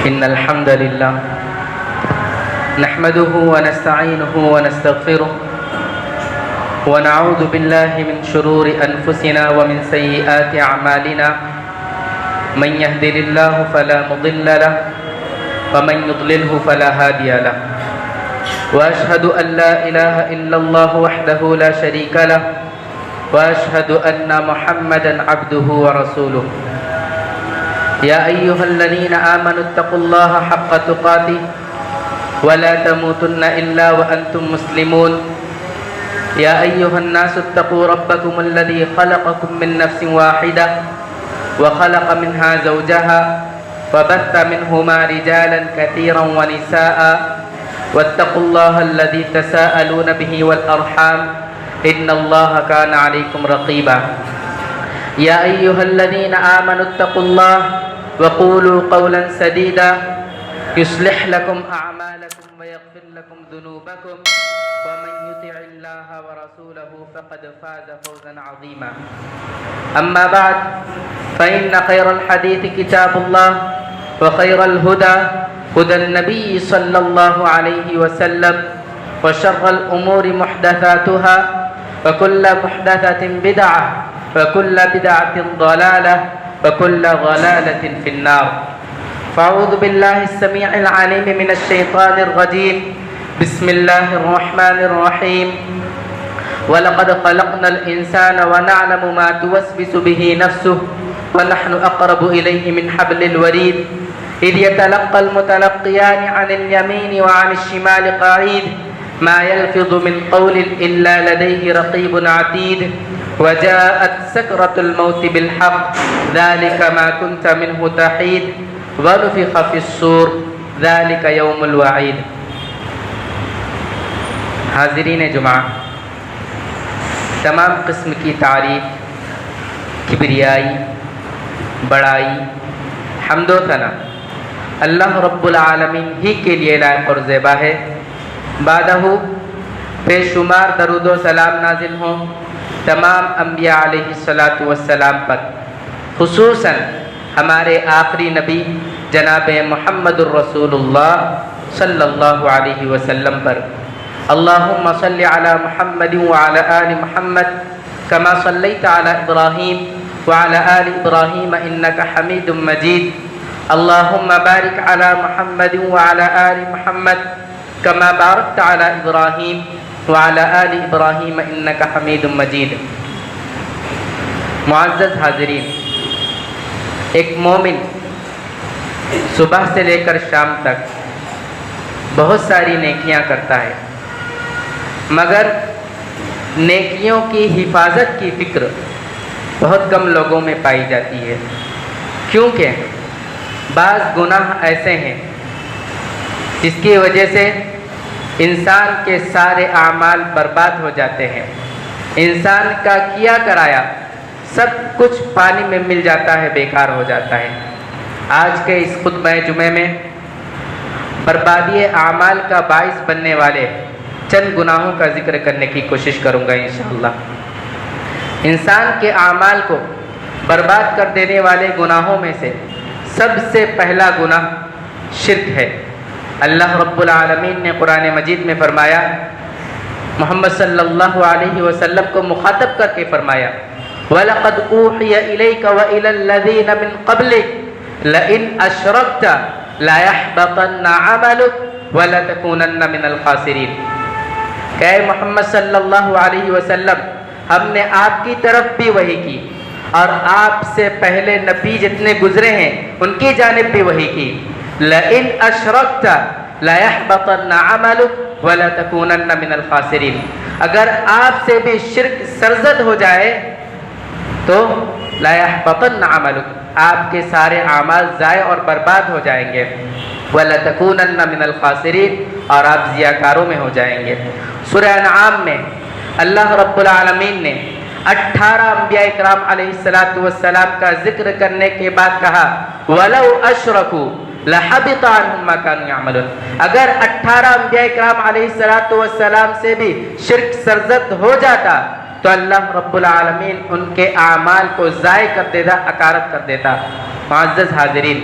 إن الحمد لله نحمده ونستعينه ونستغفره ونعوذ بالله من شرور أنفسنا ومن سيئات أعمالنا من يهده الله فلا مضل له ومن يضلله فلا هادي له وأشهد أن لا إله إلا الله وحده لا شريك له وأشهد أن محمدا عبده ورسوله يا أيها الذين آمنوا اتقوا الله حق تقاته ولا تموتن إلا وأنتم مسلمون يا أيها الناس اتقوا ربكم الذي خلقكم من نفس واحدة وخلق منها زوجها وبث منهما رجالا كثيرا ونساء واتقوا الله الذي تساءلون به والأرحام إن الله كان عليكم رقيبا يا أيها الذين آمنوا اتقوا الله وقولوا قولا سديدا يصلح لكم أعمالكم ويغفر لكم ذنوبكم ومن يطع الله ورسوله فقد فاز فوزا عظيما أما بعد فإن خير الحديث كتاب الله وخير الهدى هدى النبي صلى الله عليه وسلم وشر الأمور محدثاتها وكل محدثة بدعة وكل بدعة ضلالة وكل ضلالة في النار فأعوذ بالله السميع العليم من الشيطان الرجيم بسم الله الرحمن الرحيم ولقد خلقنا الإنسان ونعلم ما توسوس به نفسه ونحن أقرب إليه من حبل الوريد إذ يتلقى المتلقيان عن اليمين وعن الشمال قعيد ما يلفظ من قول إلا لديه رقيب عتيد وجاءت سكرة الموت بالحق ذلك ما كنت منه تحيد ونفخ في الصور ذلك يوم الوعيد. حاضرین جمعہ، تمام قسم کی تعریف، کبریائی، بڑائی، حمد و ثنا اللہ رب العالمین ہی کے لیے لائق اور زیبا ہے. بعدہ بے شمار درود و سلام نازل ہوں تمام انبیاء علیہ الصلاۃ والسلام پر، خصوصاً ہمارے آخری نبی جناب محمد الرسول اللہ صلی اللہ علیہ وسلم پر. اللہم صلی علی محمد وعلی آل محمد کما صلیت علی ابراہیم وعلی آل ابراہیم انک حمید مجید. اللہم بارک علی محمد وعلی آل محمد کما بارکت علی ابراہیم وعلی آل ابراہیم انک حمید مجید. معزز حاضرین، ایک مومن صبح سے لے کر شام تک بہت ساری نیکیاں کرتا ہے، مگر نیکیوں کی حفاظت کی فکر بہت کم لوگوں میں پائی جاتی ہے، کیونکہ بعض گناہ ایسے ہیں جس کی وجہ سے انسان کے سارے اعمال برباد ہو جاتے ہیں. انسان کا کیا کرایا سب کچھ پانی میں مل جاتا ہے، بیکار ہو جاتا ہے. آج کے اس خطبہ جمعہ میں بربادی اعمال کا باعث بننے والے چند گناہوں کا ذکر کرنے کی کوشش کروں گا انشاءاللہ. انسان کے اعمال کو برباد کر دینے والے گناہوں میں سے سب سے پہلا گناہ شرک ہے. اللہ رب العالمین نے قرآن مجید میں فرمایا، محمد صلی اللہ علیہ وسلم کو مخاطب کر کے فرمایا، وَلَقَدْ أُوحِيَ إِلَيْكَ وَإِلَى الَّذِينَ مِن قَبْلِكَ لَئِنْ أَشْرَكْتَ لَيَحْبَطَنَّ عَمَلُكَ وَلَتَكُونَنَّ مِنَ الْخَاسِرِينَ. کہ محمد صلی اللہ علیہ وسلم، ہم نے آپ کی طرف بھی وحی کی اور آپ سے پہلے نبی جتنے گزرے ہیں ان کی جانب بھی وحی کی. لَإِنْ أَشْرَكْتَ لَيَحْبَطَنَّ عَمَلُكَ وَلَتَكُونَنَّ مِنَ الْخَاسِرِينَ. اگر آپ سے بھی شرک سرزد ہو جائے تو لَيَحْبَطَنَّ عَمَلُكَ، آپ کے سارے اعمال ضائع اور برباد ہو جائیں گے. وَلَتَكُونَنَّ مِنَ الْخَاسِرِينَ، اور آپ ضیاءکاروں میں ہو جائیں گے. سورہ انعام میں اللہ رب العالمین نے 18 انبیاء اکرام علیہ السلام کا ذکر کرنے کے بعد کہا، وَلَوْ أَشْرَكُوا لَحَبِطَ عَنْهُمْ مَا كَانُوا يَعْمَلُونَ. اگر 18 انبیاء اکرام علیہ السلام سے بھی شرک سرزد ہو جاتا تو اللہ رب العالمین ان کے اعمال کو ضائع کر دیتا، اکارت کر دیتا. معزز حاضرین،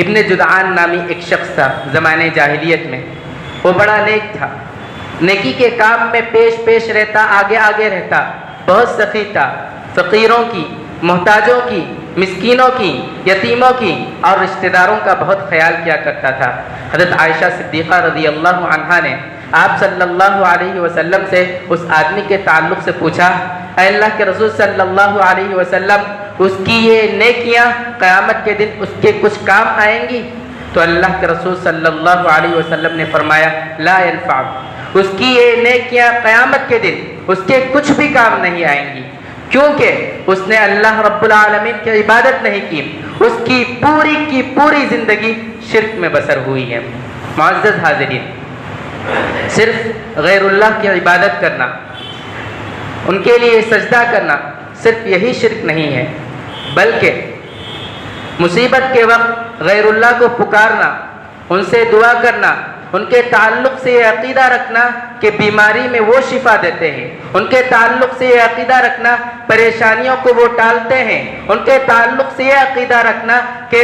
ابن جدعان نامی ایک شخص تھا زمانے جاہلیت میں، وہ بڑا نیک تھا، نیکی کے کام میں پیش رہتا، آگے رہتا، بہت سخی تھا، فقیروں کی، محتاجوں کی، مسکینوں کی، یتیموں کی اور رشتہ داروں کا بہت خیال کیا کرتا تھا۔ حضرت عائشہ صدیقہ رضی اللہ عنہا نے آپ صلی اللہ علیہ وسلم سے اس آدمی کے تعلق سے پوچھا، اے اللہ کے رسول صلی اللہ علیہ وسلم، اس کی یہ نیکیاں قیامت کے دن اس کے کچھ کام آئیں گی؟ تو اللہ کے رسول صلی اللہ علیہ وسلم نے فرمایا، لا ينفع، اس کی یہ نیکیاں قیامت کے دن اس کے کچھ بھی کام نہیں آئیں گی، کیونکہ اس نے اللہ رب العالمین کی عبادت نہیں کی، اس کی پوری زندگی شرک میں بسر ہوئی ہے۔ معزز حاضرین، صرف غیر اللہ کی عبادت کرنا، ان کے لیے سجدہ کرنا، صرف یہی شرک نہیں ہے، بلکہ مصیبت کے وقت غیر اللہ کو پکارنا، ان سے دعا کرنا، ان کے تعلق سے یہ عقیدہ رکھنا کہ بیماری میں وہ شفا دیتے ہیں، ان کے تعلق سے یہ عقیدہ رکھنا پریشانیوں کو وہ ٹالتے ہیں، ان کے تعلق سے یہ عقیدہ رکھنا کہ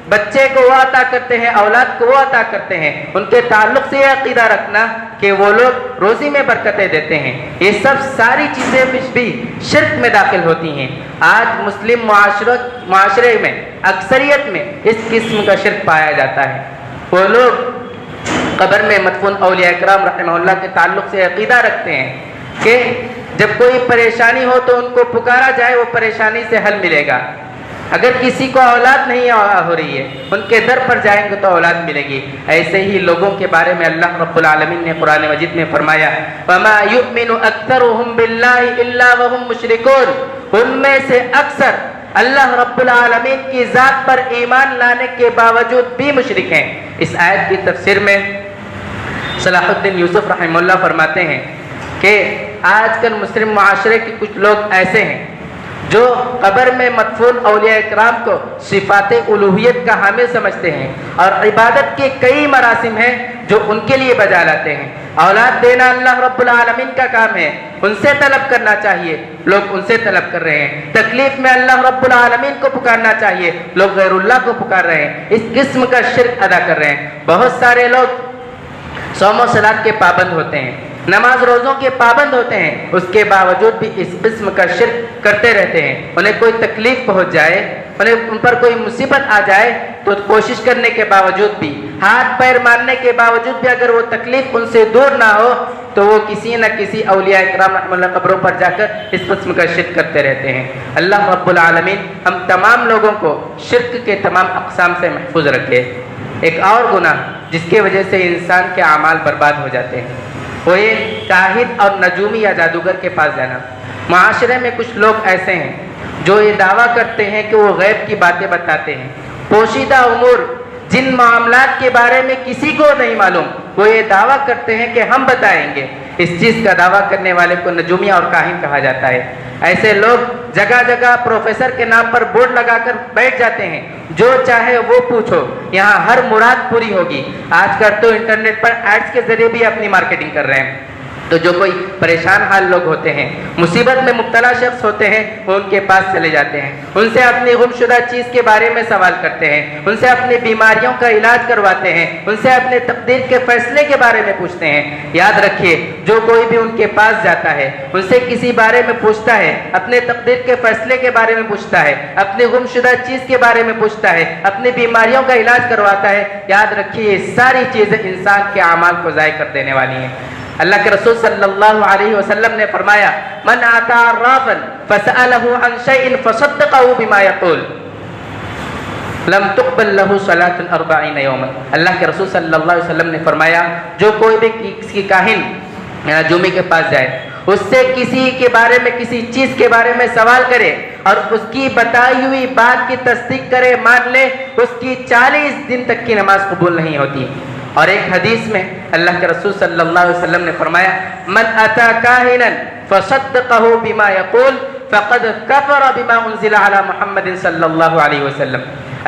بچے کو وہ عطا کرتے ہیں، اولاد کو وہ عطا کرتے ہیں، ان کے تعلق سے یہ عقیدہ رکھنا کہ وہ لوگ روزی میں برکتیں دیتے ہیں، یہ سب ساری چیزیں بھی شرک میں داخل ہوتی ہیں۔ آج مسلم معاشرے میں اکثریت میں اس قسم کا شرک پایا جاتا ہے۔ وہ لوگ قبر میں مدفون اولیاء کرام رحمہ اللہ کے تعلق سے عقیدہ رکھتے ہیں کہ جب کوئی پریشانی ہو تو ان کو پکارا جائے، وہ پریشانی سے حل ملے گا۔ اگر کسی کو اولاد نہیں ہو رہی ہے، ان کے در پر جائیں گے تو اولاد ملے گی۔ ایسے ہی لوگوں کے بارے میں اللہ رب العالمین نے قرآن مجید میں فرمایا، وَمَا يُؤْمِنُ أَكْثَرُهُم بِاللَّهِ إِلَّا وَهُم مُشْرِكُونَ، ان میں سے اکثر اللہ رب العالمین کی ذات پر ایمان لانے کے باوجود بھی مشرک ہیں۔ اس آیت کی تفسیر میں صلاح الدین یوسف رحمہ اللہ فرماتے ہیں کہ آج کل مسلم معاشرے کے کچھ لوگ ایسے ہیں جو قبر میں مدفون اولیاء کرام کو صفات الوہیت کا حامل سمجھتے ہیں، اور عبادت کے کئی مراسم ہیں جو ان کے لیے بجا لاتے ہیں۔ اولاد دینا اللہ رب العالمین کا کام ہے، ان سے طلب کرنا چاہیے، لوگ ان سے طلب کر رہے ہیں۔ تکلیف میں اللہ رب العالمین کو پکارنا چاہیے، لوگ غیر اللہ کو پکار رہے ہیں، اس قسم کا شرک ادا کر رہے ہیں۔ بہت سارے لوگ صوم و صلات کے پابند ہوتے ہیں، نماز روزوں کے پابند ہوتے ہیں، اس کے باوجود بھی اس قسم کا شرک کرتے رہتے ہیں۔ انہیں کوئی تکلیف پہنچ جائے، ان پر کوئی مصیبت آ جائے تو کوشش کرنے کے باوجود بھی، ہاتھ پیر مارنے کے باوجود بھی اگر وہ تکلیف ان سے دور نہ ہو تو وہ کسی نہ کسی اولیاء کرام رحمہ اللہ قبروں پر جا کر اس قسم کا شرک کرتے رہتے ہیں۔ اللہ رب العالمین ہم تمام لوگوں کو شرک کے تمام اقسام سے محفوظ رکھے۔ ایک اور گناہ جس کی وجہ سے انسان کے اعمال برباد ہو جاتے ہیں، وہ یہ کاہن اور نجومی یا جادوگر کے پاس جانا۔ معاشرے میں کچھ لوگ ایسے ہیں جو یہ دعویٰ کرتے ہیں کہ وہ غیب کی باتیں بتاتے ہیں، پوشیدہ امور جن معاملات کے بارے میں کسی کو نہیں معلوم، وہ یہ دعویٰ کرتے ہیں کہ ہم بتائیں گے۔ اس چیز کا دعویٰ کرنے والے کو نجومی اور کاہن کہا جاتا ہے۔ ایسے لوگ جگہ جگہ پروفیسر کے نام پر بورڈ لگا کر بیٹھ جاتے ہیں، جو چاہے وہ پوچھو، یہاں ہر مراد پوری ہوگی۔ آج کل تو انٹرنیٹ پر ایڈز کے ذریعے بھی اپنی مارکیٹنگ کر رہے ہیں۔ تو جو کوئی پریشان حال لوگ ہوتے ہیں، مصیبت میں مبتلا شخص ہوتے ہیں، وہ ان کے پاس چلے جاتے ہیں، ان سے اپنی گم شدہ چیز کے بارے میں سوال کرتے ہیں، ان سے اپنی بیماریوں کا علاج کرواتے ہیں، ان سے اپنے تقدیر کے فیصلے کے بارے میں پوچھتے ہیں۔ یاد رکھیے، جو کوئی بھی ان کے پاس جاتا ہے، ان سے کسی بارے میں پوچھتا ہے، اپنے تقدیر کے فیصلے کے بارے میں پوچھتا ہے، اپنی گم شدہ چیز کے بارے میں پوچھتا ہے، اپنی بیماریوں کا علاج کرواتا ہے، یاد رکھیے یہ ساری چیزیں انسان کے اعمال کو ضائع کر دینے والی ہیں۔ اللہ کے رسول صلی اللہ علیہ وسلم نے فرمایا، من آتا عرافا فسألہ عن شیء فصدقہ بما یقول لم تقبل له صلاة 40 یوما۔ اللہ کے رسول صلی اللہ علیہ وسلم نے فرمایا، جو کوئی بھی کسی کاہن یا نجومی کے پاس جائے، اس سے کسی کے بارے میں، کسی چیز کے بارے میں سوال کرے اور اس کی بتائی ہوئی بات کی تصدیق کرے، مان لے، اس کی 40 دن تک کی نماز قبول نہیں ہوتی۔ اور ایک حدیث میں اللہ کے رسول صلی اللہ علیہ وسلم نے فرمایا، من اتا کاہنا فصدقہ بما یقول فقد کفر بما انزل علی محمد صلی اللہ علیہ وسلم۔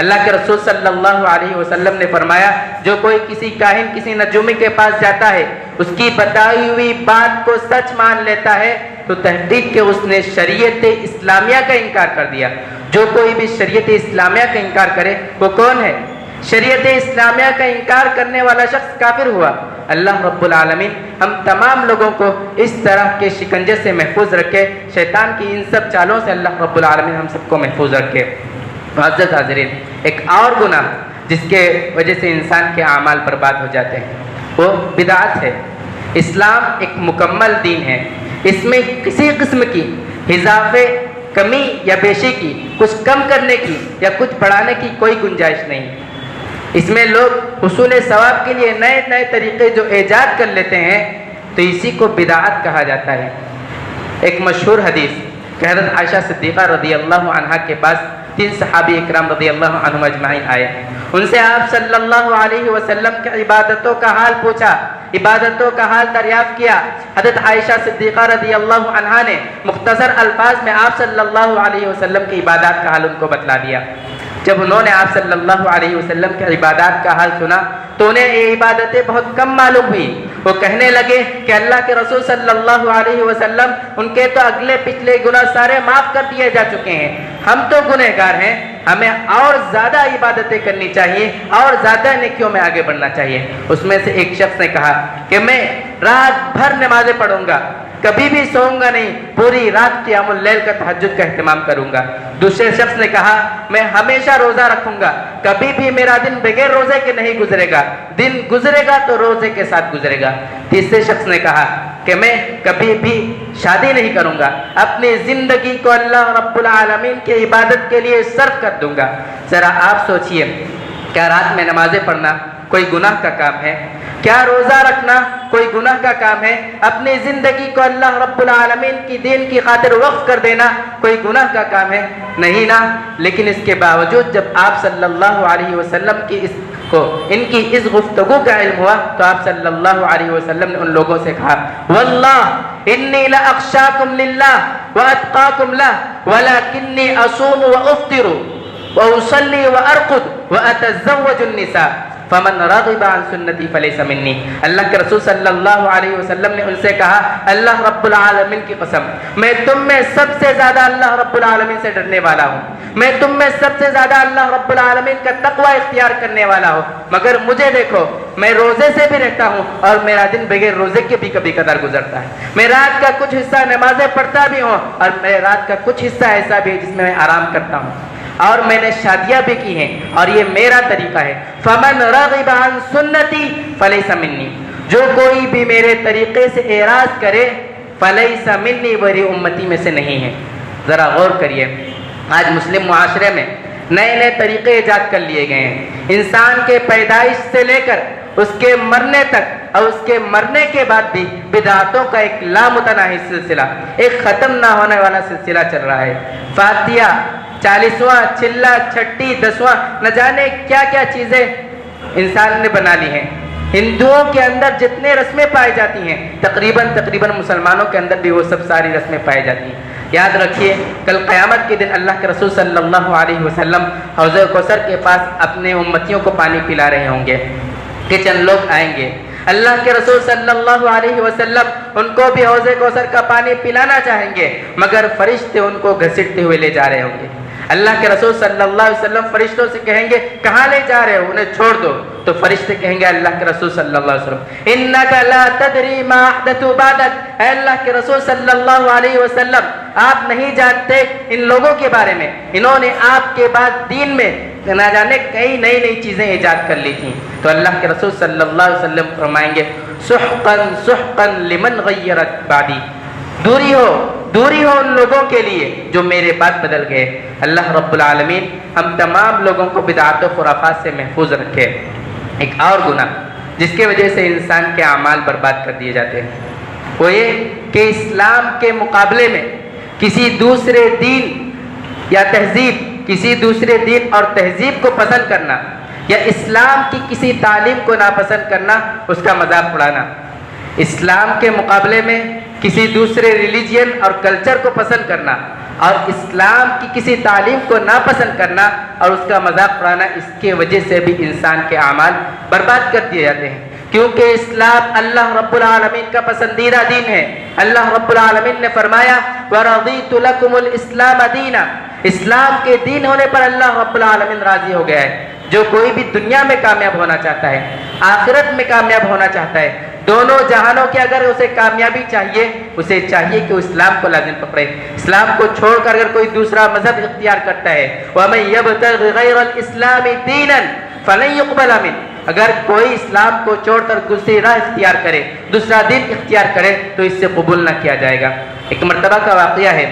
اللہ کے رسول صلی اللہ علیہ وسلم نے فرمایا، جو کوئی کسی کاہن، کسی نجومی کے پاس جاتا ہے، اس کی بتائی ہوئی بات کو سچ مان لیتا ہے، تو تحقیق کہ اس نے شریعت اسلامیہ کا انکار کر دیا۔ جو کوئی بھی شریعت اسلامیہ کا انکار کرے وہ کون ہے؟ شریعت اسلامیہ کا انکار کرنے والا شخص کافر ہوا۔ اللہ رب العالمین ہم تمام لوگوں کو اس طرح کے شکنجے سے محفوظ رکھے، شیطان کی ان سب چالوں سے اللہ رب العالمین ہم سب کو محفوظ رکھے۔ معزز حاضرین، ایک اور گناہ جس کے وجہ سے انسان کے اعمال برباد ہو جاتے ہیں وہ بدعت ہے۔ اسلام ایک مکمل دین ہے، اس میں کسی قسم کی اضافے، کمی یا بیشی کی، کچھ کم کرنے کی یا کچھ بڑھانے کی کوئی گنجائش نہیں۔ اس میں لوگ حصول ثواب کے لیے نئے نئے طریقے جو ایجاد کر لیتے ہیں تو اسی کو بدعت کہا جاتا ہے۔ ایک مشہور حدیث کہ حضرت عائشہ صدیقہ رضی اللہ عنہا کے پاس 3 صحابی اکرام رضی اللہ عنہم اجمعین آئے، ان سے آپ صلی اللہ علیہ وسلم کی عبادتوں کا حال پوچھا، عبادتوں کا حال دریافت کیا۔ حضرت عائشہ صدیقہ رضی اللہ عنہا نے مختصر الفاظ میں آپ صلی اللہ علیہ وسلم کی عبادات کا حال ان کو بتلا دیا۔ جب انہوں نے آپ صلی اللہ علیہ وسلم کی عبادات کا حال سنا تو انہیں یہ عبادتیں بہت کم معلوم ہوئی۔ وہ کہنے لگے کہ اللہ کے رسول صلی اللہ علیہ وسلم، ان کے تو اگلے پچھلے گناہ سارے معاف کر دیے جا چکے ہیں، ہم تو گنہگار ہیں، ہمیں اور زیادہ عبادتیں کرنی چاہیے اور زیادہ نیکیوں میں آگے بڑھنا چاہیے۔ اس میں سے ایک شخص نے کہا کہ میں رات بھر نمازیں پڑھوں گا، کبھی بھی سوؤں گا نہیں، پوری رات قیام اللیل کا تہجد کا اہتمام کروں گا۔ دوسرے شخص نے کہا میں ہمیشہ روزہ رکھوں گا، کبھی بھی میرا دن بغیر روزے کے نہیں گزرے گا، دن گزرے گا تو روزے کے ساتھ گزرے گا۔ تیسرے شخص نے کہا کہ میں کبھی بھی شادی نہیں کروں گا، اپنی زندگی کو اللہ رب العالمین کی عبادت کے لیے صرف کر دوں گا۔ ذرا آپ سوچئے، کیا رات میں نمازیں پڑھنا کوئی گناہ کا کام ہے؟ کیا روزہ رکھنا کوئی گناہ کا کام ہے؟ اپنی زندگی کو اللہ رب العالمین کی دین کی خاطر وقف کر دینا کوئی گناہ کا کام ہے؟ نہیں نا۔ لیکن اس کے باوجود جب آپ صلی اللہ علیہ وسلم کی ان کی اس گفتگو کا علم ہوا تو آپ صلی اللہ علیہ وسلم نے ان لوگوں سے کہا واللہ انی لاخشاکم للہ واتقاکم لہ ولکنی اصوم وافطر واصلی وارقد واتزوج النساء فمن راغب عن سنتی فلیس منی۔ اللہ کے رسول صلی اللہ علیہ وسلم نے ان سے کہا اللہ رب العالمین کی قسم، میں تم میں سب سے زیادہ اللہ رب العالمین سے ڈرنے والا ہوں، میں تم میں سب سے زیادہ اللہ رب العالمین کا تقوی اختیار کرنے والا ہوں، مگر مجھے دیکھو میں روزے سے بھی رہتا ہوں اور میرا دن بغیر روزے کے بھی کبھی کبھار گزرتا ہے، میں رات کا کچھ حصہ نمازیں پڑھتا بھی ہوں اور میں رات کا کچھ حصہ ایسا بھی ہے جس میں میں آرام کرتا ہوں، اور میں نے شادیاں بھی کی ہیں اور یہ میرا طریقہ ہے۔ فمن رغب عن سنتی فلیس منی، جو کوئی بھی میرے طریقے سے اعراض کرے فلیس منی، میری امتی میں سے نہیں ہے۔ ذرا غور کریے، آج مسلم معاشرے میں نئے نئے طریقے ایجاد کر لیے گئے ہیں، انسان کے پیدائش سے لے کر اس کے مرنے تک اور اس کے مرنے کے بعد بھی بدعتوں کا ایک لامتناہی سلسلہ، ایک ختم نہ ہونے والا سلسلہ چل رہا ہے۔ فاتحہ، 40واں، چلہ، چھٹی، 10واں، نہ جانے کیا کیا چیزیں انسان نے بنا لی ہیں۔ ہندوؤں کے اندر جتنے رسمیں پائی جاتی ہیں تقریباً مسلمانوں کے اندر بھی وہ سب ساری رسمیں پائی جاتی ہیں۔ یاد رکھیے کل قیامت کے دن اللہ کے رسول صلی اللہ علیہ وسلم حوض کوثر کے پاس اپنے امتیوں کو پانی پلا رہے ہوں گے کہ چند لوگ آئیں گے، اللہ کے رسول صلی اللہ علیہ وسلم ان کو بھی حوض کوثر کا پانی پلانا چاہیں گے، مگر فرشتے ان کو گھسیٹتے ہوئے لے جا رہے ہوں گے۔ اللہ کے رسول صلی اللہ علیہ وسلم فرشتوں سے کہیں گے کہاں لے جا رہے ہو، انہیں چھوڑ دو، تو فرشتے کہیں گے اللہ کے رسول صلی اللہ علیہ وسلم انک لا تدری ما احدثوا بعدک، اے اللہ کے رسول صلی اللہ علیہ وسلم آپ نہیں جانتے ان لوگوں کے بارے میں، انہوں نے آپ کے بعد دین میں نہ جانے کئی نئی نئی چیزیں ایجاد کر لی تھیں۔ تو اللہ کے رسول صلی اللہ علیہ وسلم فرمائیں گے سحقا سحقا لمن غیرت بعدی، دوری ہو ان لوگوں کے لیے جو میرے بعد بدل گئے۔ اللہ رب العالمین ہم تمام لوگوں کو بدعات و خرافات سے محفوظ رکھے۔ ایک اور گناہ جس کی وجہ سے انسان کے اعمال برباد کر دیے جاتے ہیں وہ یہ کہ اسلام کے مقابلے میں کسی دوسرے دین یا تہذیب، کسی دوسرے دین اور تہذیب کو پسند کرنا یا اسلام کی کسی تعلیم کو ناپسند کرنا، اس کا مذاق اڑانا۔ اسلام کے مقابلے میں کسی دوسرے ریلیجین اور کلچر کو پسند کرنا اور اسلام کی کسی تعلیم کو ناپسند کرنا اور اس کا مذاق اڑانا، اس کی وجہ سے بھی انسان کے اعمال برباد کر دیے جاتے ہیں، کیونکہ اسلام اللہ رب العالمین کا پسندیدہ دین ہے۔ اللہ رب العالمین نے فرمایا وَرَضِيتُ لَكُمُ الْإِسْلَامَ دِينًا، اسلام کے دین ہونے پر اللہ رب العالمین راضی ہو گیا ہے۔ جو کوئی بھی دنیا میں کامیاب ہونا چاہتا ہے، آخرت میں کامیاب ہونا چاہتا ہے، دونوں جہانوں کے اگر اسے کامیابی چاہیے، اسے چاہیے کہ وہ اسلام کو لازم پکڑے۔ اسلام کو چھوڑ کر اگر کوئی دوسرا مذہب اختیار کرتا ہے، وَمَن يَبْتَغِ غَيْرَ الْإِسْلَامِ دِينًا فَلَن يُقْبَلَ مِنْهُ، اگر کوئی اسلام کو چھوڑ کر دوسری راہ اختیار کرے، دوسرا دین اختیار کرے تو اس سے قبول نہ کیا جائے گا۔ ایک مرتبہ کا واقعہ ہے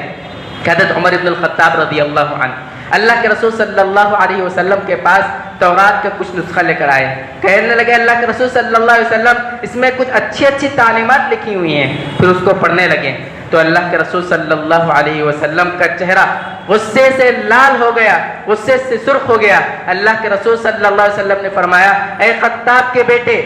کہ حضرت عمر بن الخطاب رضی اللہ عنہ اللہ کے رسول صلی اللہ علیہ وسلم کے پاس تورات کا کچھ نسخہ لے کر آئے، کہنے لگے اللہ کے رسول صلی اللہ علیہ وسلم اس میں کچھ اچھی تعلیمات لکھی ہوئی ہیں، پھر اس کو پڑھنے لگے تو اللہ کے رسول صلی اللہ علیہ وسلم کا چہرہ غصے سے لال ہو گیا، غصے سے سرخ ہو گیا۔ اللہ کے رسول صلی اللہ علیہ وسلم نے فرمایا، اے خطاب کے بیٹے،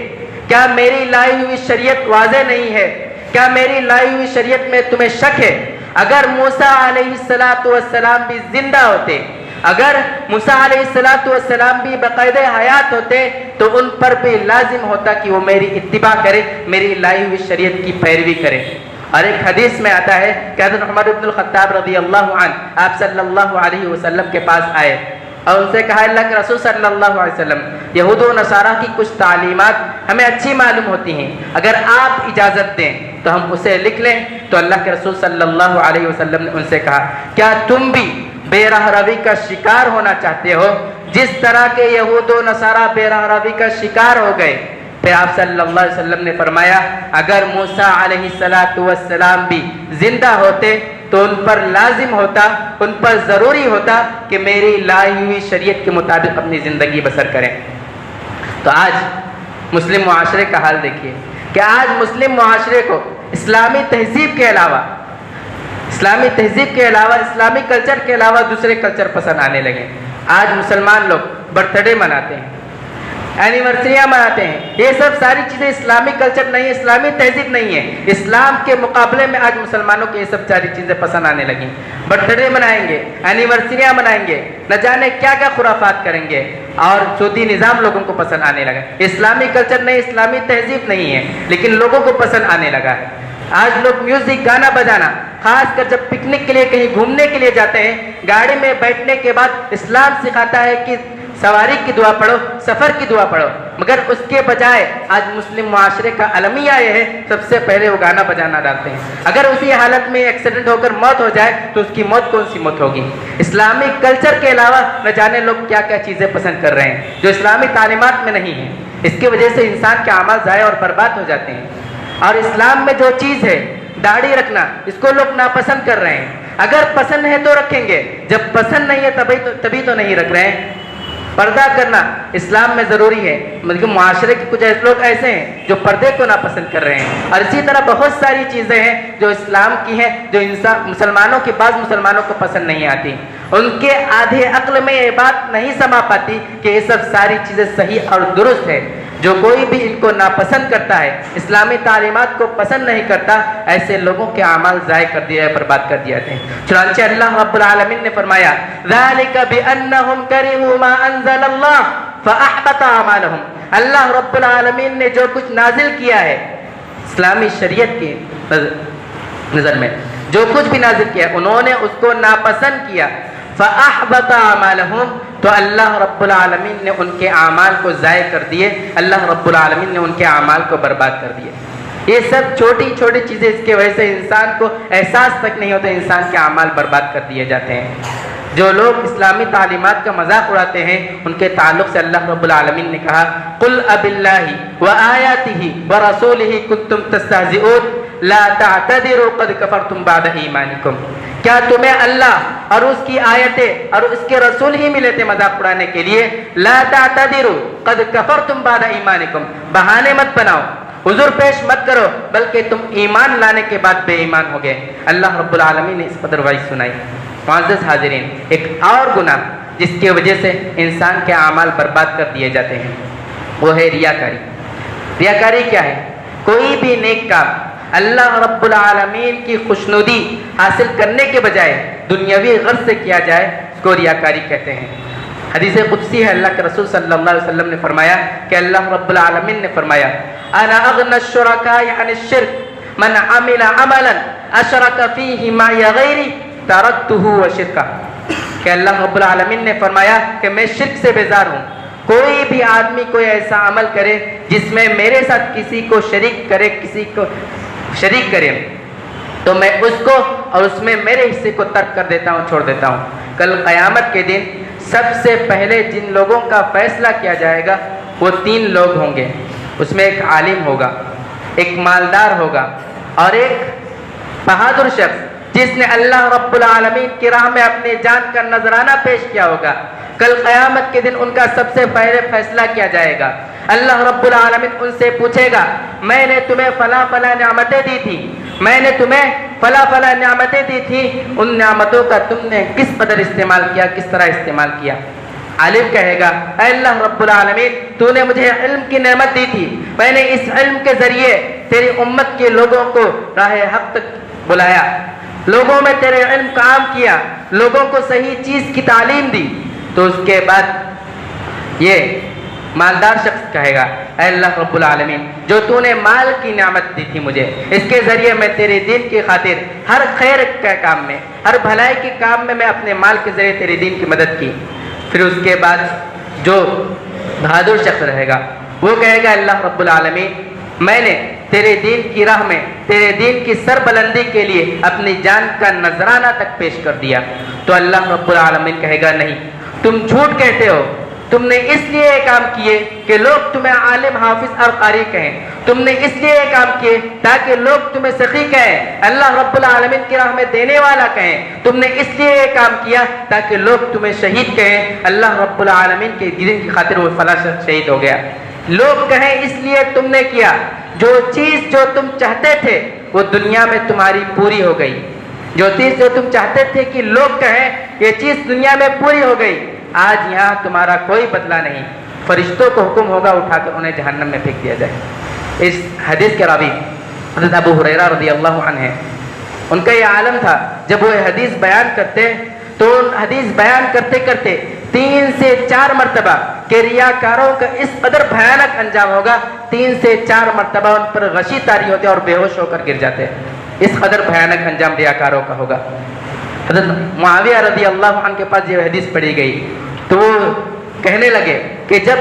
کیا میری لائی ہوئی شریعت واضح نہیں ہے؟ کیا میری لائی ہوئی شریعت میں تمہیں شک ہے؟ اگر موسیٰ علیہ السلام بھی زندہ ہوتے، اگر موسیٰ علیہ السلام بھی باقاعدہ حیات ہوتے تو ان پر بھی لازم ہوتا کہ وہ میری اتباع کرے، میری لائی ہوئی شریعت کی پیروی کرے۔ اور ایک حدیث میں آتا ہے کہ حضرت عمر بن الخطاب رضی اللہ عنہ آپ صلی اللہ علیہ وسلم کے پاس آئے اور ان سے کہا، اللہ کے رسول صلی اللہ علیہ وسلم، یہود و نصارہ کی کچھ تعلیمات ہمیں اچھی معلوم ہوتی ہیں، اگر آپ اجازت دیں تو ہم اسے لکھ لیں۔ تو اللہ کے رسول صلی اللہ علیہ وسلم نے ان سے کہا، کیا تم بھی بے راہ روی کا شکار ہونا چاہتے ہو جس طرح کے یہود و نصارہ بے راہ روی کا شکار ہو گئے؟ پھر آپ صلی اللہ علیہ وسلم نے فرمایا، اگر موسیٰ علیہ السلام بھی زندہ ہوتے تو ان پر لازم ہوتا، ان پر ضروری ہوتا کہ میری لائی ہوئی شریعت کے مطابق اپنی زندگی بسر کریں۔ تو آج مسلم معاشرے کا حال دیکھیے کہ آج مسلم معاشرے کو اسلامی تہذیب کے علاوہ اسلامی کلچر کے علاوہ دوسرے کلچر پسند آنے لگے۔ آج مسلمان لوگ برتھ ڈے مناتے ہیں، اینیورسریاں مناتے ہیں، یہ سب ساری چیزیں اسلامی کلچر نہیں ہے، اسلامی تہذیب نہیں ہے۔ اسلام کے مقابلے میں آج مسلمانوں کو یہ سب ساری چیزیں پسند آنے لگیں۔ برتھ ڈے منائیں گے، اینیورسریاں منائیں گے، نہ جانے کیا کیا خرافات کریں گے، اور سودی نظام لوگوں کو پسند آنے لگا۔ اسلامی کلچر نہیں، اسلامی تہذیب نہیں ہے، لیکن لوگوں کو پسند آنے لگا ہے۔ آج لوگ میوزک، گانا بجانا، خاص کر جب پکنک کے لیے کہیں گھومنے کے لیے جاتے ہیں، گاڑی میں بیٹھنے کے بعد اسلام سکھاتا ہے کہ سواری کی دعا پڑھو، سفر کی دعا پڑھو، مگر اس کے بجائے آج مسلم معاشرے کا المیہ یہ ہے، سب سے پہلے وہ گانا بجانا ڈالتے ہیں۔ اگر اسی حالت میں ایکسیڈنٹ ہو کر موت ہو جائے تو اس کی موت کون سی موت ہوگی؟ اسلامی کلچر کے علاوہ نہ جانے لوگ کیا کیا چیزیں پسند کر رہے ہیں جو اسلامی تعلیمات میں نہیں ہیں۔ اس کی وجہ سے انسان کے اعمال ضائع اور برباد ہو جاتے ہیں۔ اور اسلام میں جو چیز ہے داڑھی رکھنا، اس کو لوگ ناپسند کر رہے ہیں۔ اگر پسند ہے تو رکھیں گے، جب پسند نہیں ہے تبھی تو نہیں رکھ رہے ہیں۔ پردہ کرنا اسلام میں ضروری ہے، مطلب معاشرے کے کچھ لوگ ایسے ہیں جو پردے کو ناپسند کر رہے ہیں، اور اسی طرح بہت ساری چیزیں ہیں جو اسلام کی ہیں جو مسلمانوں کی بعض مسلمانوں کو پسند نہیں آتی۔ ان کے آدھے عقل میں یہ بات نہیں سما پاتی کہ یہ سب ساری چیزیں صحیح اور درست ہے۔ جو کوئی بھی ان کو ناپسند کرتا ہے، اسلامی تعلیمات کو پسند نہیں کرتا، ایسے لوگوں کے اعمال ضائع کر دیا ہے، برباد کر دیا ہے۔ چنانچہ اللہ رب العالمین نے فرمایا، ذَلِكَ بِأَنَّهُمْ كَرِهُوا مَا أَنزَلَ اللَّهُ فَأَحْبَطَ أَعْمَالَهُمْ۔ اللہ رب العالمین نے جو کچھ نازل کیا ہے اسلامی شریعت کی نظر میں، جو کچھ بھی نازل کیا انہوں نے اس کو ناپسند کیا، فَأَحْبَطَ أَعْمَالَهُمْ، تو اللہ رب العالمین نے ان کے اعمال کو ضائع کر دیے، اللہ رب العالمین نے ان کے اعمال کو برباد کر دیے۔ یہ سب چھوٹی چھوٹی چیزیں، اس کی وجہ سے انسان کو احساس تک نہیں ہوتا، انسان کے اعمال برباد کر دیے جاتے ہیں۔ جو لوگ اسلامی تعلیمات کا مذاق اڑاتے ہیں ان کے تعلق سے اللہ رب العالمین نے کہا، قُلْ أَبِاللَّهِ وَآيَاتِهِ وَرَسُولِهِ كُنْتُمْ تَسْتَهْزِئُونَ لَا تَعْتَذِرُوا قَدْ كَفَرْتُمْ بَعْدَ إِيمَانِكُمْ۔ کیا تمہیں اللہ اور اس کی آیتیں اور اس کے رسول ہی ملے تھے مذاق اڑانے کے لیے؟ لا تعتذروا قد کفرتم بعد ایمانکم، بہانے مت بناؤ، عذر پیش مت کرو، بلکہ تم ایمان لانے کے بعد بے ایمان ہو گئے۔ اللہ رب العالمین نے اس قدر وعید سنائی۔ معزز حاضرین، ایک اور گناہ جس کی وجہ سے انسان کے اعمال برباد کر دیے جاتے ہیں وہ ہے ریاکاری۔ ریاکاری کیا ہے؟ کوئی بھی نیک کام اللہ رب العالمین کی خوشنودی حاصل کرنے کے بجائے دنیاوی غرض سے کیا جائے، اس کو ریاکاری کہتے ہیں۔ حدیث قدسی ہے، اللہ کے رسول صلی اللہ علیہ وسلم نے فرمایا کہ اللہ رب العالمین نے فرمایا، انا اغنى الشركاء عن الشرك من عمل عملا اشرك فيه معي غيري تركته وشركه۔ کہ اللہ رب العالمین نے فرمایا کہ میں شرک سے بیزار ہوں، کوئی بھی آدمی کوئی ایسا عمل کرے جس میں میرے ساتھ کسی کو شریک کرے تو میں اس کو اور اس میں میرے حصے کو ترک کر دیتا ہوں، چھوڑ دیتا ہوں۔ کل قیامت کے دن سب سے پہلے جن لوگوں کا فیصلہ کیا جائے گا وہ 3 لوگ ہوں گے۔ اس میں ایک عالم ہوگا، ایک مالدار ہوگا اور ایک بہادر شخص جس نے اللہ رب العالمین کی راہ میں اپنی جان کا نذرانہ پیش کیا ہوگا۔ کل قیامت کے دن ان کا سب سے پہلے فیصلہ کیا جائے گا۔ اللہ رب العالمین ان سے پوچھے گا، میں نے تمہیں فلاں فلاں نعمتیں دی تھی، میں نے تمہیں فلاں فلاں نعمتیں دی تھی، ان نعمتوں کا تم نے کس قدر استعمال کیا، کس طرح استعمال کیا؟ عالم کہے گا، اے اللہ رب العالمین، تو نے مجھے علم کی نعمت دی تھی، میں نے اس علم کے ذریعے تیری امت کے لوگوں کو راہ حق تک بلایا، لوگوں میں تیرے علم کا عام کیا، لوگوں کو صحیح چیز کی تعلیم دی۔ تو اس کے بعد یہ مالدار شخص کہے گا، اے اللہ رب العالمین، جو تو نے مال کی نعمت دی تھی مجھے، اس کے ذریعے میں تیرے دین کی خاطر ہر خیر کے کام میں، ہر بھلائی کے کام میں اپنے مال کے ذریعے تیرے دین کی مدد کی۔ پھر اس کے بعد جو بہادر شخص رہے گا وہ کہے گا، اللہ رب العالمین، میں نے تیرے دین کی راہ میں تیرے دین کی سربلندی کے لیے اپنی جان کا نذرانہ تک پیش کر دیا۔ تو اللہ رب العالمین کہے گا، نہیں، تم جھوٹ کہتے ہو، تم نے اس لیے یہ کام کیے کہ لوگ تمہیں عالم، حافظ اور قاری کہیں، تم نے اس لیے یہ کام کیے تاکہ لوگ تمہیں سخی کہیں، اللہ رب العالمین کی راہ میں دینے والا کہیں، تم نے اس لیے یہ کام کیا تاکہ لوگ تمہیں شہید کہیں، اللہ رب العالمین کے دین کی خاطر وہ فلاں شخص شہید ہو گیا۔ لوگ کہیں اس لیے تم نے کیا، جو چیز جو تم چاہتے تھے وہ دنیا میں تمہاری پوری ہو گئی، جو چیز جو تم چاہتے تھے کہ لوگ کہیں یہ چیز دنیا میں پوری ہو گئی، آج یہاں تمہارا کوئی بدلہ نہیں، فرشتوں کو حکم ہوگا اٹھا کر انہیں جہنم میں پھینک دیا جائے۔ اس حدیث کے راوی حضرت ابو ہریرہ رضی اللہ عنہ ہیں، ان کا یہ عالم تھا، جب وہ حدیث بیان کرتے تو حدیث بیان کرتے کرتے 3 سے 4 مرتبہ کہ ریاکاروں کا اس قدر بھیانک انجام ہوگا، 3 سے 4 مرتبہ ان پر غشی طاری ہوتے اور بے ہوش ہو کر گر جاتے، اس قدر بھیانک انجام ریاکاروں کا ہوگا۔ حضرت معاویہ رضی اللہ عنہ کے پاس یہ حدیث پڑھی گئی تو وہ کہنے لگے کہ جب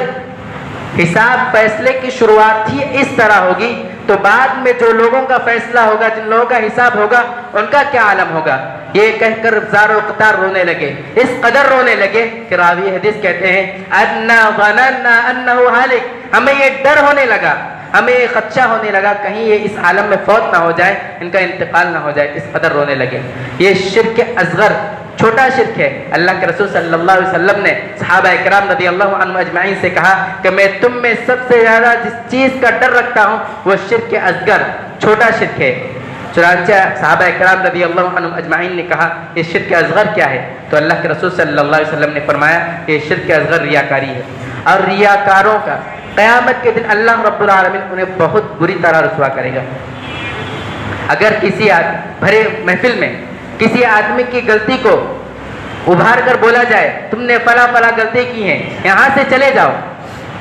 حساب فیصلے کی شروعات ہی اس طرح ہوگی تو بعد میں جو لوگوں کا فیصلہ ہوگا، جن لوگوں کا حساب ہوگا، ان کا کیا عالم ہوگا۔ یہ کہہ کر زار و قطار رونے لگے، اس قدر رونے لگے کہ راوی حدیث کہتے ہیں، اَنَّا ظَنَنَّا أَنَّهُ هَالِكٌ، ہمیں یہ ڈر ہونے لگا، ہمیں یہ خدشہ ہونے لگا کہیں یہ اس عالم میں فوت نہ ہو جائے، ان کا انتقال نہ ہو جائے، اس قدر رونے لگے۔ یہ شرک اصغر، چھوٹا شرک ہے۔ اللہ کے رسول صلی اللہ علیہ وسلم نے صحابہ اکرام رضی اللہ عنہ اجمعین سے کہا کہ میں تم میں سب سے زیادہ جس چیز کا ڈر رکھتا ہوں وہ شرک اصغر، چھوٹا شرک ہے۔ چنانچہ صحابہ اکرام رضی اللہ عنہ اجمعین نے کہا یہ شرک اصغر کیا ہے؟ تو اللہ کے رسول صلی اللہ علیہ وسلم نے فرمایا کہ یہ شرک اصغر ریاکاری ہے، اور ریاکاروں کا قیامت کے دن اللہ رب العالمین انہیں بہت بری طرح رسوا کرے گا۔ اگر کسی بھرے محفل میں کسی آدمی کی غلطی کو ابھار کر بولا جائے، تم نے فلاں فلاں غلطی کی ہے، یہاں سے چلے جاؤ،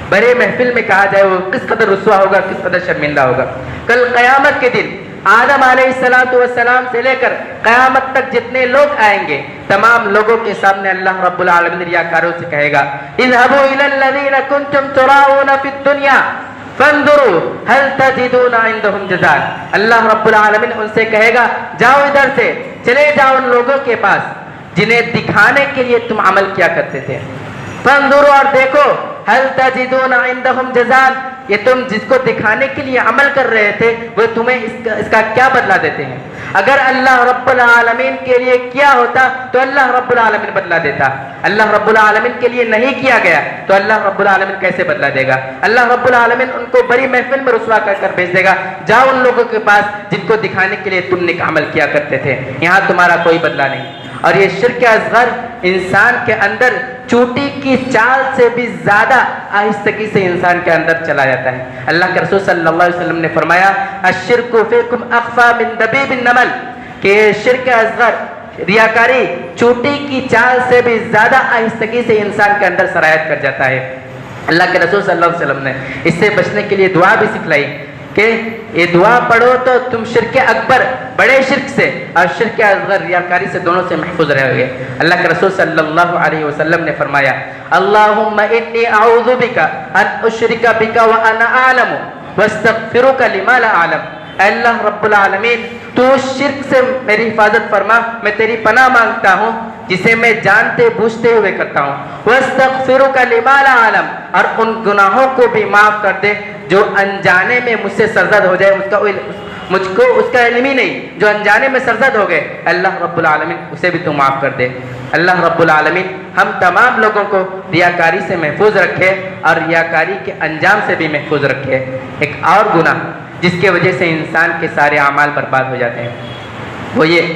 بڑے محفل میں کہا جائے وہ کس قدر رسوا ہوگا، کس قدر شرمندہ ہوگا۔ کل قیامت کے دن آدم علیہ السلام سے لے کر قیامت تک جتنے لوگ آئیں گے، تمام لوگوں کے سامنے اللہ رب العالمین ریاکاروں سے کہے گا، اذهبوا الى الذين كنتم تراؤون في الدنيا فانظروا هل تجدون عندهم جزاء۔ اللہ رب العالمین ان سے کہے گا، جاؤ ادھر سے، چلے جاؤ ان لوگوں کے پاس جنہیں دکھانے کے لیے تم عمل کیا کرتے تھے، فانظروا، اور دیکھو، هل تجدون عندهم جزاء، یہ تم جس کو دکھانے کے لیے عمل کر رہے تھے وہ تمہیں اس کا کیا بدلہ دیتے ہیں۔ اگر اللہ رب العالمین کے لیے کیا ہوتا تو اللہ رب العالمین بدلہ دیتا، اللہ رب العالمین کے لیے نہیں کیا گیا تو اللہ رب العالمین کیسے بدلہ دے گا؟ اللہ رب العالمین ان کو بڑی محفل میں رسوا کر کر بھیج دے گا، جاؤ ان لوگوں کے پاس جن کو دکھانے کے لیے تم نے عمل کیا کرتے تھے، یہاں تمہارا کوئی بدلہ نہیں۔ اور یہ شرک اصغر انسان کے اندر چوٹی کی چال سے بھی زیادہ آہستگی سے انسان کے اندر چلا جاتا ہے۔ اللہ کے رسول صلی اللہ علیہ وسلم نے فرمایا، الشرک فیکم اخفی من دبیب النمل، کہ شرک اصغر، ریاکاری، چوٹی کی چال سے بھی زیادہ آہستگی سے انسان کے اندر سرایت کر جاتا ہے۔ اللہ کے رسول صلی اللہ علیہ وسلم نے اس سے بچنے کے لیے دعا بھی سکھلائی کہ یہ دعا پڑھو تو تم شرک اکبر بڑے شرک سے اور شرک اصغر ریاکاری سے دونوں سے محفوظ رہو گے۔ اللہ کے رسول صلی اللہ علیہ وسلم نے فرمایا اللہم انی اعوذ بک ان اشرک بک وانا اعلم واستغفرک لما لا اعلم۔ اے اللہ رب العالمین تو اس شرک سے میری حفاظت فرما، میں تیری پناہ مانگتا ہوں جسے میں جانتے بوجھتے ہوئے کرتا ہوں، واستغفرک لما لا اعلم، اور ان گناہوں کو بھی معاف کر دے جو انجانے میں مجھ سے سرزد ہو جائے، مجھ کو اس کا علم ہی نہیں، جو انجانے میں سرزد ہو گئے، اللہ رب العالمین اسے بھی تو معاف کر دے۔ اللہ رب العالمین ہم تمام لوگوں کو ریاکاری سے محفوظ رکھے اور ریاکاری کے انجام سے بھی محفوظ رکھے۔ ایک اور گناہ جس کی وجہ سے انسان کے سارے اعمال برباد ہو جاتے ہیں وہ یہ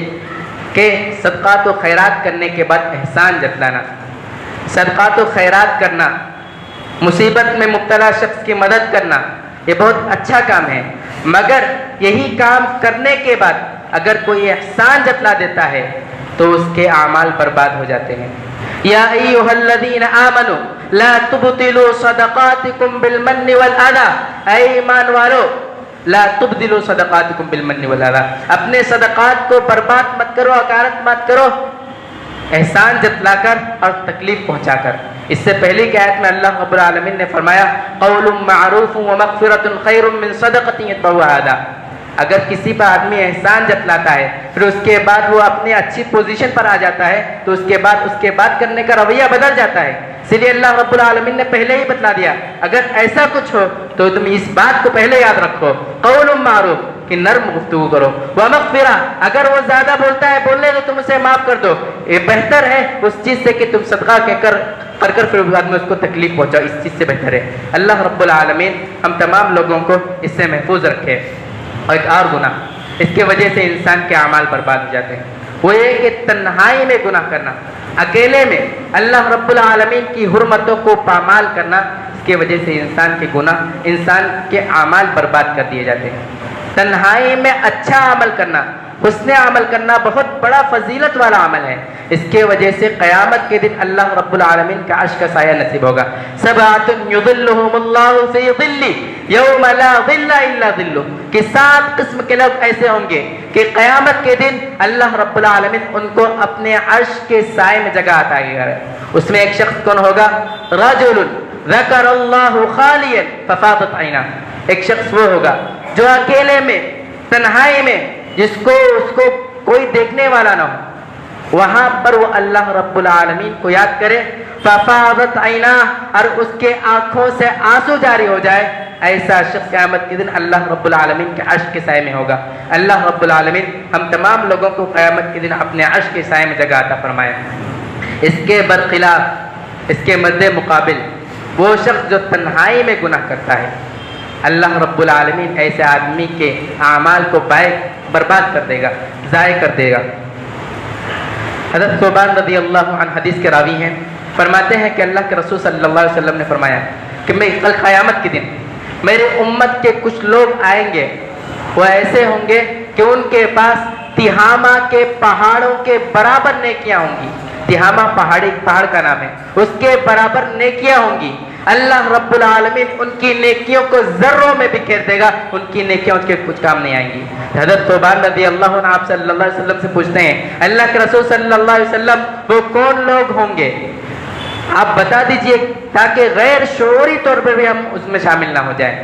کہ صدقات و خیرات کرنے کے بعد احسان جتلانا۔ صدقات و خیرات کرنا، مصیبت میں مبتلا شخص کی مدد کرنا، یہ بہت اچھا کام ہے، مگر یہی کام کرنے کے بعد اگر کوئی احسان جتلا دیتا ہے تو اس کے اعمال برباد ہو جاتے ہیں۔ یا ایھا الذین آمنوا لا تبطلوا صدقاتکم بالمن والاذی، اے ایمان والو لا تبدلوا صدقاتکم بالمن والاذی، اپنے صدقات کو برباد مت کرو، حقارت مت کرو احسان جتلا کر اور تکلیف پہنچا کر۔ اس سے پہلی کی آیت میں اللہ رب العالمین نے فرمایا قول معروف ومغفرۃ خیر من صدقۃ یتبعها اذی، اگر کسی پر آدمی احسان جتلاتا ہے پھر اس کے بعد وہ اپنے اچھی پوزیشن پر آ جاتا ہے تو اس کے بعد کرنے کا رویہ بدل جاتا ہے۔ اس لیے اللہ رب العالمین نے پہلے ہی بتلا دیا اگر ایسا کچھ ہو تو تم اس بات کو پہلے یاد رکھو، قول معروف کہ نرم گفتگو کرو، ومغفرہ اگر وہ زیادہ بولتا ہے بولنے تو تم اسے معاف کر دو، یہ بہتر ہے اس چیز سے کہ تم صدقہ کہہ کر پھر بعد میں اس کو تکلیف پہنچاؤ، اس چیز سے بہتر ہے۔ اللہ رب العالمین ہم تمام لوگوں کو اس سے محفوظ رکھے۔ اور ایک اور گناہ اس کی وجہ سے انسان کے اعمال برباد ہو جاتے ہیں وہ یہ کہ تنہائی میں گناہ کرنا، اکیلے میں اللہ رب العالمین کی حرمتوں کو پامال کرنا، اس کی وجہ سے انسان کے گناہ، انسان کے اعمال برباد کر دیے جاتے ہیں۔ تنہائی میں اچھا عمل کرنا، حسن عمل کرنا بہت بڑا فضیلت والا عمل ہے، اس کے وجہ سے قیامت کے دن اللہ رب العالمین کا عرش کا سایہ نصیب ہوگا۔ سبعۃ یظلھم اللہ فی ظلہ یوم لا ظل الا ظلہ، کہ 7 قسم کے لوگ ایسے ہوں گے کہ قیامت کے دن اللہ رب العالمین ان کو اپنے عرش کے سائے میں جگہ عطا کرے گا۔ اس میں ایک شخص کون ہوگا؟ رجل ذکر اللہ خالیا ففاضت عیناہ، ایک شخص وہ ہوگا جو اکیلے میں تنہائی میں اس کو کوئی دیکھنے والا نہ ہو، وہاں پر وہ اللہ رب العالمین کو یاد کرے، ففاضت عیناہ، اور اس کے آنکھوں سے آنسو جاری ہو جائے، ایسا شخص قیامت کے دن اللہ رب العالمین کے عرش کے سائے میں ہوگا۔ اللہ رب العالمین ہم تمام لوگوں کو قیامت کے دن اپنے عرش کے سائے میں جگہ عطا فرمائے۔ اس کے برخلاف، اس کے مد مقابل وہ شخص جو تنہائی میں گناہ کرتا ہے، اللہ رب العالمین ایسے آدمی کے اعمال کو برباد کر دے گا، ضائع کر دے گا۔ حضرت ثوبان رضی اللہ عنہ حدیث کے راوی ہیں، فرماتے ہیں کہ اللہ کے رسول صلی اللہ علیہ وسلم نے فرمایا کہ میں کل قیامت کے دن میرے امت کے کچھ لوگ آئیں گے، وہ ایسے ہوں گے کہ ان کے پاس تہامہ کے پہاڑوں کے برابر نیکیاں ہوں گی۔ تہامہ پہاڑ کا نام ہے، اس کے برابر نیکیاں ہوں گی۔ اللہ رب العالمین ان کی نیکیوں کو ذروں میں بکھیر دے گا، ان کی نیکیاں اس کے کچھ کام نہیں آئیں گی۔ حضرت ثوبان رضی اللہ عنہ آپ صلی اللہ علیہ وسلم سے پوچھتے ہیں اللہ کے رسول صلی اللہ علیہ وسلم وہ کون لوگ ہوں گے؟ آپ بتا دیجئے تاکہ غیر شعوری طور پر بھی ہم اس میں شامل نہ ہو جائیں۔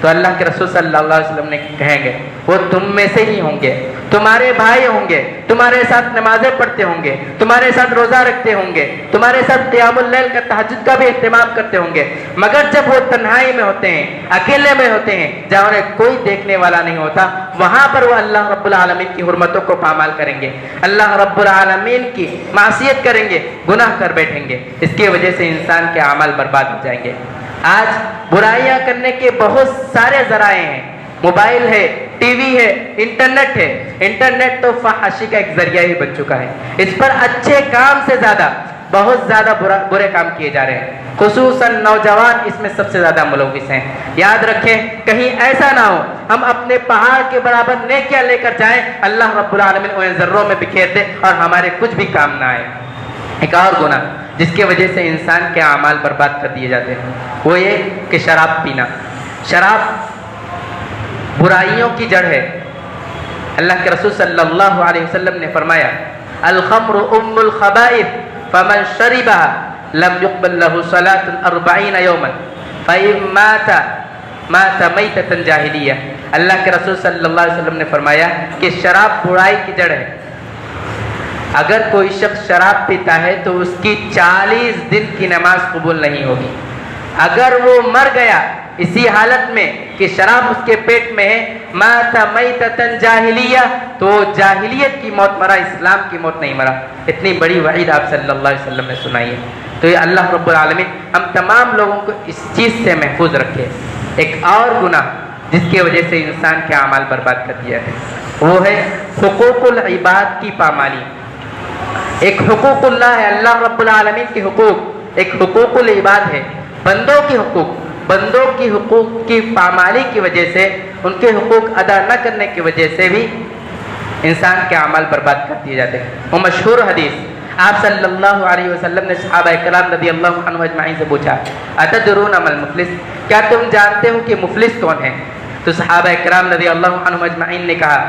تو اللہ کے رسول صلی اللہ علیہ وسلم نے کہیں گے وہ تم میں سے ہی ہوں گے، تمہارے بھائی ہوں گے، تمہارے ساتھ نمازیں پڑھتے ہوں گے، تمہارے ساتھ روزہ رکھتے ہوں گے، تمہارے ساتھ قیام اللیل کا تہجد کا بھی اہتمام کرتے ہوں گے، مگر جب وہ تنہائی میں ہوتے ہیں، اکیلے میں ہوتے ہیں، جہاں انہیں کوئی دیکھنے والا نہیں ہوتا، وہاں پر وہ اللہ رب العالمین کی حرمتوں کو پامال کریں گے، اللہ رب العالمین کی معصیت کریں گے، گناہ کر بیٹھیں گے۔ اس کی وجہ سے انسان کے اعمال برباد ہو جائیں گے۔ آج برائیاں کرنے کے بہت سارے ذرائع ہیں، موبائل ہے، ٹی وی ہے، انٹرنیٹ ہے۔ انٹرنیٹ تو فحاشی کا ایک ذریعہ ہی بن چکا ہے، اس پر اچھے کام سے زیادہ بہت زیادہ برے کام کیے جا رہے ہیں، خصوصاً نوجوان اس میں سب سے زیادہ ملوث ہیں۔ یاد رکھیں کہیں ایسا نہ ہو ہم اپنے پہاڑ کے برابر نیکیاں لے کر جائیں، اللہ رب العالمین انہیں ذروں میں بکھیر دے اور ہمارے کچھ بھی کام نہ آئے۔ ایک اور گناہ جس کی وجہ سے انسان کے اعمال برباد کر دیے جاتے ہیں وہ یہ کہ شراب پینا۔ شراب برائیوں کی جڑ ہے۔ اللہ کے رسول صلی اللہ علیہ وسلم نے فرمایا الخمر ام الخبائث فمن شربها لم يقبل له صلاة 40 يوما فإن مات میتة جاہلیہ۔ اللہ کے رسول صلی اللہ علیہ وسلم نے فرمایا کہ شراب برائی کی جڑ ہے۔ اگر کوئی شخص شراب پیتا ہے تو اس کی 40 دن کی نماز قبول نہیں ہوگی۔ اگر وہ مر گیا اسی حالت میں کہ شراب اس کے پیٹ میں ہے، مات میتۃ جاہلیہ، تو جاہلیت کی موت مرا، اسلام کی موت نہیں مرا۔ اتنی بڑی وعید آپ صلی اللہ علیہ وسلم نے سنائی ہے۔ تو یہ اللہ رب العالمین ہم تمام لوگوں کو اس چیز سے محفوظ رکھے۔ ایک اور گناہ جس کی وجہ سے انسان کے اعمال برباد کر دیا ہے وہ ہے حقوق العباد کی پامالی۔ ایک حقوق اللہ ہے، اللہ رب العالمین کے حقوق، ایک حقوق العباد ہے، بندوں کے حقوق۔ بندوں کی حقوق کی پامالی کی وجہ سے، ان کے حقوق ادا نہ کرنے کی وجہ سے بھی انسان کے اعمال برباد کر دیے جاتے ہیں۔ وہ مشہور حدیث آپ صلی اللہ علیہ وسلم نے صحابہ کرام رضی اللہ عنہ اجمعین سے پوچھا اتدرون ما المفلس، کیا تم جانتے ہو کہ مفلس کون ہے؟ تو صحابہ کرام رضی اللہ عنہ اجمعین نے کہا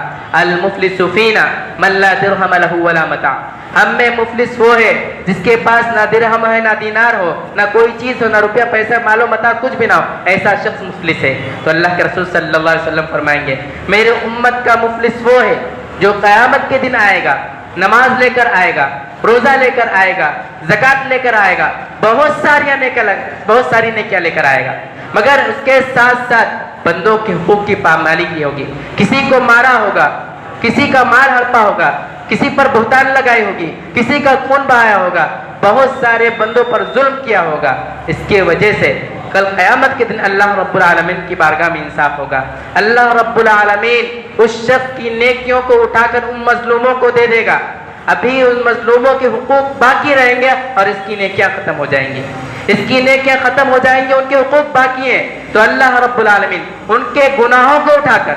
المفلس فینا من لا درہم لہ ولا متاع، ہم میں مفلس وہ ہے جس کے پاس نہ درہم ہے، نہ دینار ہو، نہ کوئی چیز ہو، نہ روپیہ پیسہ مال و متاع کچھ بھی نہ ہو، ایسا شخص مفلس ہے۔ تو اللہ کے رسول صلی اللہ علیہ وسلم فرمائیں گے میرے امت کا مفلس وہ ہے جو قیامت کے دن آئے گا، نماز لے کر آئے گا، روزہ لے کر آئے گا، زکوٰۃ لے کر آئے گا، بہت ساری نیکیاں لے کر آئے گا، مگر اس کے ساتھ ساتھ بندوں کے حقوق کی پامالی کی ہوگی۔ کسی کو مارا ہوگا، کسی کا مال ہڑپا ہوگا، کسی پر بہتان لگائی ہوگی، کسی کا خون بہایا ہوگا، بہت سارے بندوں پر ظلم کیا ہوگا۔ اس کی وجہ سے کل قیامت کے دن اللہ رب العالمین کی بارگاہ میں انصاف ہوگا۔ اللہ رب العالمین اس شخص کی نیکیوں کو اٹھا کر ان مظلوموں کو دے دے گا۔ ابھی ان مظلوموں کے حقوق باقی رہیں گے اور اس کی نیکیاں ختم ہو جائیں گی، اس کی نیکیاں ختم ہو جائیں گی، ان کے حقوق باقی ہیں، تو اللہ رب العالمین ان کے گناہوں کو اٹھا کر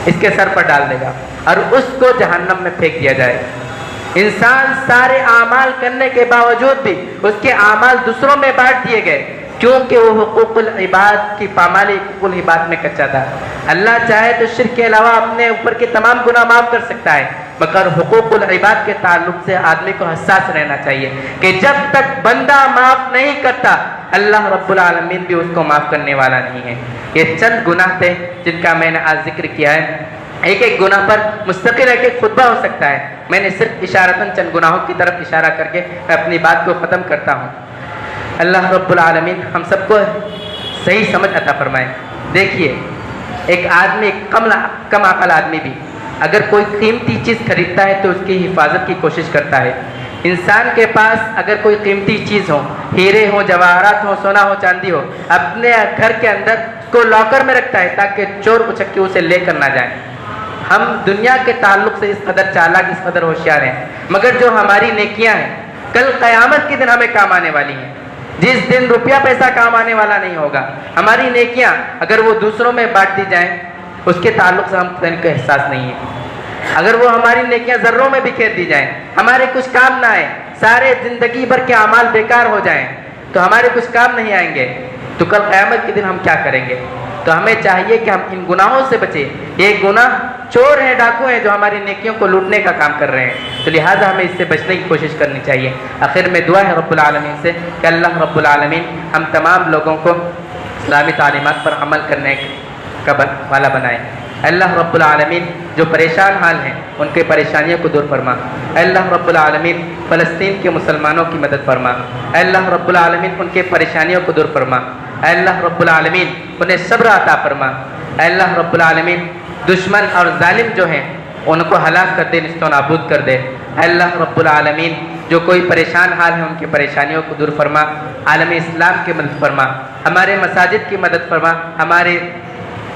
اس کے سر پر ڈال دے گا اور اس کو جہنم میں پھینک دیا جائے گا۔ انسان سارے اعمال کرنے کے باوجود بھی اس کے اعمال دوسروں میں بانٹ دیے گئے، کیونکہ وہ حقوق العباد کی پامالی حقوق العباد میں کچا تھا۔ اللہ چاہے تو شرک کے علاوہ اپنے اوپر کے تمام گناہ معاف کر سکتا ہے، مگر حقوق العباد کے تعلق سے آدمی کو حساس رہنا چاہیے کہ جب تک بندہ معاف نہیں کرتا اللہ رب العالمین بھی اس کو معاف کرنے والا نہیں ہے۔ یہ چند گناہ تھے جن کا میں نے آج ذکر کیا ہے۔ ایک ایک گناہ پر مستقل ایک خطبہ ہو سکتا ہے، میں نے صرف اشارتاً چند گناہوں کی طرف اشارہ کر کے میں اپنی بات کو ختم کرتا ہوں۔ اللہ رب العالمین ہم سب کو صحیح سمجھ عطا فرمائے۔ دیکھیے ایک آدمی، کم عقل آدمی بھی اگر کوئی قیمتی چیز خریدتا ہے تو اس کی حفاظت کی کوشش کرتا ہے۔ انسان کے پاس اگر کوئی قیمتی چیز ہو، ہیرے ہوں، جواہرات ہوں، سونا ہو، چاندی ہو، اپنے گھر کے اندر اس کو لاکر میں رکھتا ہے تاکہ چور اچکے اسے لے کر نہ جائیں۔ ہم دنیا کے تعلق سے اس قدر چالاک، اس قدر ہوشیار ہیں، مگر جو ہماری نیکیاں ہیں کل قیامت کے دن ہمیں کام آنے والی ہیں۔ جس دن روپیہ پیسہ کام آنے والا نہیں ہوگا، ہماری نیکیاں اگر وہ دوسروں میں بانٹ دی جائیں اس کے تعلق سے ہم کو احساس نہیں ہے۔ اگر وہ ہماری نیکیاں ذروں میں بکھیر دی جائیں، ہمارے کچھ کام نہ آئے، سارے زندگی بھر کے اعمال بیکار ہو جائیں تو ہمارے کچھ کام نہیں آئیں گے، تو کل قیامت کے دن ہم کیا کریں گے؟ تو ہمیں چاہیے کہ ہم ان گناہوں سے بچیں۔ یہ گناہ چور ہیں، ڈاکو ہیں جو ہماری نیکیوں کو لوٹنے کا کام کر رہے ہیں، تو لہٰذا ہمیں اس سے بچنے کی کوشش کرنی چاہیے۔ آخر میں دعا ہے رب العالمین سے کہ اللہ رب العالمین ہم تمام لوگوں کو اسلامی تعلیمات پر عمل کرنے کا والا بنائے۔ اللہ رب العالمین جو پریشان حال ہیں ان کے پریشانیوں کو دور فرما۔ اللہ رب العالمین فلسطین کے مسلمانوں کی مدد فرما۔ اللہ رب العالمین ان کے پریشانیوں کو دور فرما۔ اللہ رب العالمین انہیں صبر عطا فرما۔ اللہ رب العالمین دشمن اور ظالم جو ہیں ان کو ہلاک کر دے، نیست و نابود کر دے۔ اللہ رب العالمین جو کوئی پریشان حال ہے ان کی پریشانیوں کو دور فرما۔ عالم اسلام کی مدد فرما، ہمارے مساجد کی مدد فرما، ہمارے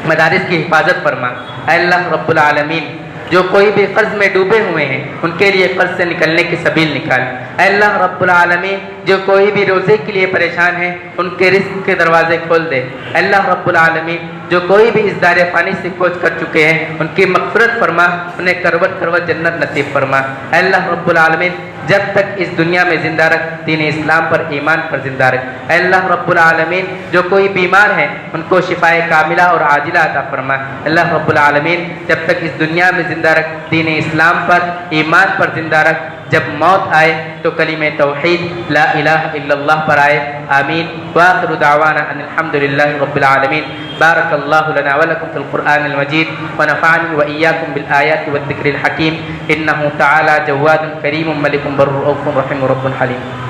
مدارس کی حفاظت فرما۔ اے اللہ رب العالمین جو کوئی بھی قرض میں ڈوبے ہوئے ہیں ان کے لیے قرض سے نکلنے کی سبیل نکال۔ اے اللہ رب العالمین جو کوئی بھی روزے کے لیے پریشان ہیں ان کے رزق کے دروازے کھول دے۔ اے اللہ رب العالمین جو کوئی بھی اس دار فانی سے کوچ کر چکے ہیں ان کی مغفرت فرما، انہیں کروٹ کروٹ جنت نصیب فرما۔ اے اللہ رب العالمین جب تک اس دنیا میں زندہ رکھ، دین اسلام پر ایمان پر زندہ رکھ۔ اے اللہ رب العالمین جو کوئی بیمار ہیں ان کو شفائے کاملہ اور عاجلہ عطا فرما۔ اللہ رب العالمین جب تک اس دنیا میں زندہ رکھ، دین اسلام پر ایمان پر زندہ رکھ، جب موت آئے تو کلمہ توحید لا الہ الا اللہ پر آئے۔ آمین۔ وآخر دعوانا ان الحمدللہ رب العالمین۔ بارک اللہ لنا ولکم فی القرآن المجید ونفعنی وإیاکم بالآیات والذکر الحکیم، انہ تعالی جواد کریم ملک بر رؤوف رحیم رب حلیم۔